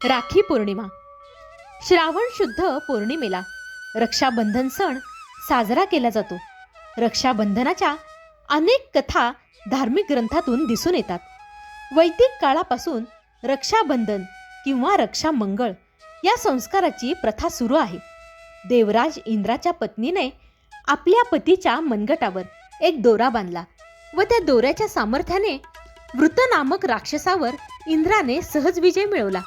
राखी पौर्णिमा. श्रावण शुद्ध पौर्णिमेला रक्षाबंधन सण साजरा केला जातो. रक्षाबंधनाच्या अनेक कथा धार्मिक ग्रंथातून दिसून येतात. वैदिक काळापासून रक्षाबंधन किंवा रक्षामंगळ या संस्काराची प्रथा सुरू आहे. देवराज इंद्राच्या पत्नीने आपल्या पतीच्या मनगटावर एक दोरा बांधला व त्या दोऱ्याच्या सामर्थ्याने वृत नामक राक्षसावर इंद्राने सहज विजय मिळवला.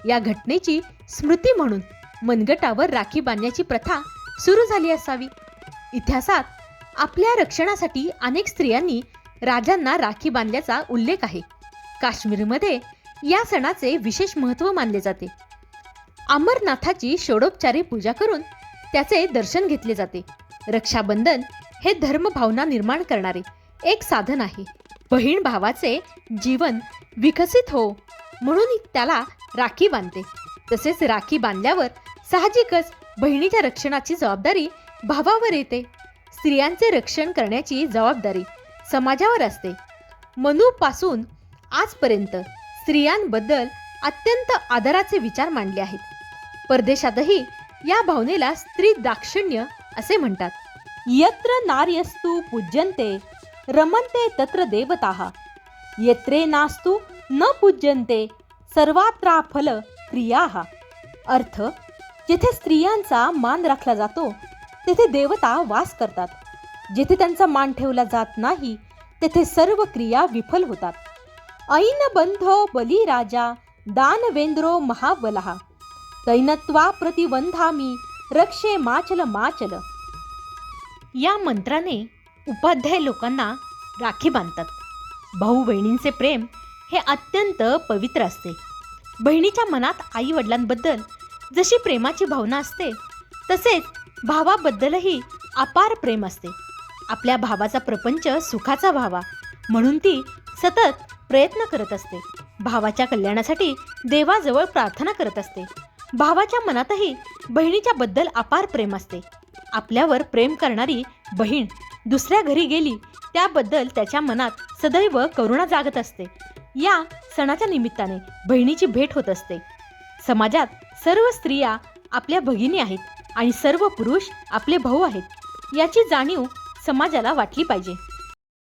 या घटनेची स्मृती म्हणून मनगटावर राखी बांधण्याची प्रथा सुरू झाली असावी. इतिहासात आपल्या रक्षणासाठी अनेक स्त्रियांनी राजांना राखी बांधल्याचा उल्लेख आहे. काश्मीरमध्ये या सणाचे विशेष महत्त्व मानले जाते. अमरनाथाची षोडोपचारी पूजा करून त्याचे दर्शन घेतले जाते. रक्षाबंधन हे धर्मभावना निर्माण करणारे एक साधन आहे. बहीण भावाचे जीवन विकसित हो म्हणून त्याला राखी बांधते. तसेच राखी बांधल्यावर साहजिकच बहिणीच्या रक्षणाची जबाबदारी भावावर येते. स्त्रियांचे रक्षण करण्याची जबाबदारी समाजावर असते. मनूपासून आजपर्यंत स्त्रियांबद्दल अत्यंत आदराचे विचार मांडले आहेत. परदेशातही या भावनेला स्त्री दाक्षिण्य असे म्हणतात. यत्र नार्यस्तु पूज्यन्ते रमन्ते तत्र देवताः यत्रे नास्तु न पूज्यन्ते सर्वात्रा फल क्रियाः. अर्थ, जेथे स्त्रियांचा मान राखला जातो तेथे देवता वास करतात. जेथे त्यांचा मान ठेवला जात नाही तेथे सर्व क्रिया विफल होतात. ऐन बंधो बली राजा दानवेंद्रो महाबलः तैनत्वा प्रतिबंधामी रक्षे माचल माचल. या मंत्राने उपाध्याय लोकांना राखी बांधतात. भाऊ बहिणींचे प्रेम हे अत्यंत पवित्र असते. बहिणीच्या मनात आई वडिलांबद्दल जशी प्रेमाची भावना असते तसेच भावाबद्दलही अपार प्रेम असते. आपल्या भावाचा प्रपंच सुखाचा व्हावा म्हणून ती सतत प्रयत्न करत असते. भावाच्या कल्याणासाठी देवाजवळ प्रार्थना करत असते. भावाच्या मनातही बहिणीच्या बद्दल अपार प्रेम असते. आपल्यावर प्रेम करणारी बहीण दुसऱ्या घरी गेली त्याबद्दल त्याच्या मनात सदैव करुणा जागत असते. या सणाच्या निमित्ताने बहिणीची भेट होत असते. समाजात सर्व स्त्रिया आपल्या भगिनी आहेत आणि सर्व पुरुष आपले भाऊ आहेत याची जाणीव समाजाला वाटली पाहिजे.